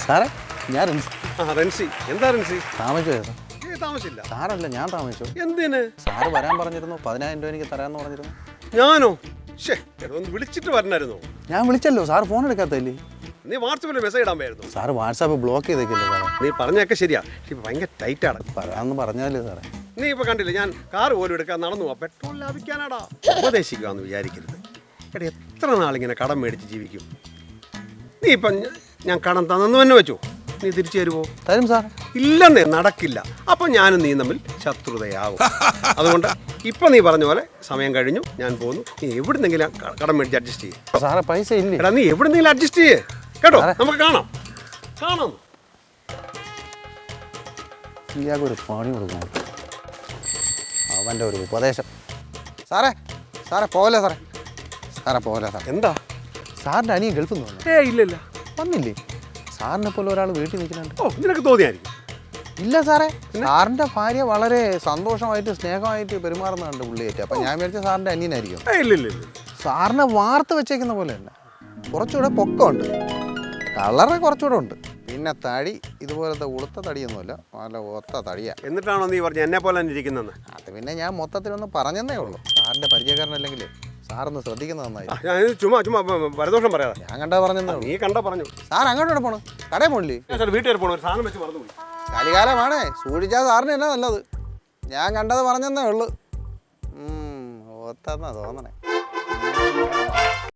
സാറേ ഞാൻ റിൻസി. റെൻസി എന്താ റെൻസി? താമസിച്ചോ സാർ? താമസിച്ചില്ല. സാറല്ല, ഞാൻ താമസിച്ചു. എന്തിന്? സാറ് വരാൻ പറഞ്ഞിരുന്നു, 10,000 രൂപ എനിക്ക് തരാമെന്ന് പറഞ്ഞിരുന്നു. ഞാനോ? ഒന്ന് വിളിച്ചിട്ട് വരണമായിരുന്നു. ഞാൻ വിളിച്ചല്ലോ, സാർ ഫോൺ എടുക്കാത്തല്ലേ? നീ വാട്സാപ്പിൽ മെസ്സേജ് ഇടാൻ പോയിരുന്നു. സാറ് വാട്സാപ്പ് ബ്ലോക്ക് ചെയ്തേക്കില്ലേ സാറേ? നീ പറഞ്ഞൊക്കെ ശരിയാ, ഇപ്പം ഭയങ്കര ടൈറ്റാണ്. പറയാമെന്ന് പറഞ്ഞാലേ സാറേ. നീ ഇപ്പം കണ്ടില്ല, ഞാൻ കാറ് പോലും എടുക്കാൻ നടന്നു പോവാ. പെട്രോൾ ലാഭിക്കാനാടാ. ഉപദേശിക്കാന്ന് വിചാരിക്കരുത്. എടാ, എത്ര നാളിങ്ങനെ കടം മേടിച്ച് ജീവിക്കും? നീ ഇപ്പം ഞാൻ കടം തന്നെന്ന് തന്നെ വെച്ചോ, നീ തിരിച്ചു തരുമോ? തരും സാർ. ഇല്ലെന്നേ, നടക്കില്ല. അപ്പം ഞാനും നീ തമ്മിൽ ശത്രുതയാവും. അതുകൊണ്ട് ഇപ്പം നീ പറഞ്ഞ പോലെ സമയം കഴിഞ്ഞു, ഞാൻ പോകുന്നു. നീ എവിടുന്നെങ്കിലും കടം മേടിച്ച് അഡ്ജസ്റ്റ് ചെയ്യും. സാറേ പൈസ ഇല്ലേ? എടാ, നീ എവിടുന്നെങ്കിലും അഡ്ജസ്റ്റ് ചെയ്യേ കേട്ടോ. നമുക്ക് കാണാം. ഇയാൾക്കൊരു പണി കൊടുക്കണം, അവൻ്റെ ഒരു ഉപദേശം. സാറേ സാറേ പോകല്ലേ സാറേ? സാറേ പോകല്ലേ സാർ? എന്താ? സാറിൻ്റെ അനിയൻ ഗൾഫിൽ നിന്ന് വന്നു. ഇല്ലില്ല. വന്നില്ലേ? സാറിനെ പോലെ ഒരാൾ വീട്ടിൽ നിൽക്കുന്നുണ്ട്. ഓ, നിനക്ക് തോന്നിയായിരിക്കും. ഇല്ല സാറേ, സാറിൻ്റെ ഭാര്യ വളരെ സന്തോഷമായിട്ട് സ്നേഹമായിട്ട് പെരുമാറുന്നുണ്ട് പുള്ളിയായിട്ട്. അപ്പം ഞാൻ വിചാരിച്ച സാറിൻ്റെ അനിയനായിരിക്കും. ഇല്ല. സാറിനെ വാർത്ത് വെച്ചേക്കുന്ന പോലെ തന്നെ, കുറച്ചുകൂടെ പൊക്കമുണ്ട്, കളറ് കുറച്ചുകൂടെ ഉണ്ട്, പിന്നെ തടി ഇതുപോലത്തെ ഉളുത്ത തടിയൊന്നുമില്ല, നല്ല ഒത്ത തടിയാ. എന്നിട്ടാണോ നീ പറഞ്ഞു എന്നെ പോലെ തന്നെ ഇരിക്കുന്നതെന്ന്? അത് പിന്നെ ഞാൻ മൊത്തത്തിലൊന്ന് പറഞ്ഞതേ ഉള്ളൂ. സാറിൻ്റെ പരിചയക്കാരനല്ലെങ്കിൽ സാറൊന്ന് ശ്രദ്ധിക്കുന്നത് നന്നായി. ഞാൻ ചുമ്മാ പരദോഷം പറയാതെ ഞാൻ കണ്ടാ പറഞ്ഞതേ ഉള്ളൂ. നീ കണ്ടാ പറഞ്ഞു. സാർ അങ്ങോട്ട് പോണു? കടയിൽ പോണില്ലേ? വീട്ടിൽ പോകണം, ഒരു സാധനം വെച്ച് മറന്നുപോയി. കലികാലമാണേ, സൂക്ഷിച്ചാൽ സാറിന് എന്നാ നല്ലത്. ഞാൻ കണ്ടത് പറഞ്ഞതേ ഉള്ളൂ. ഒത്തെന്നാ തോന്നണേ.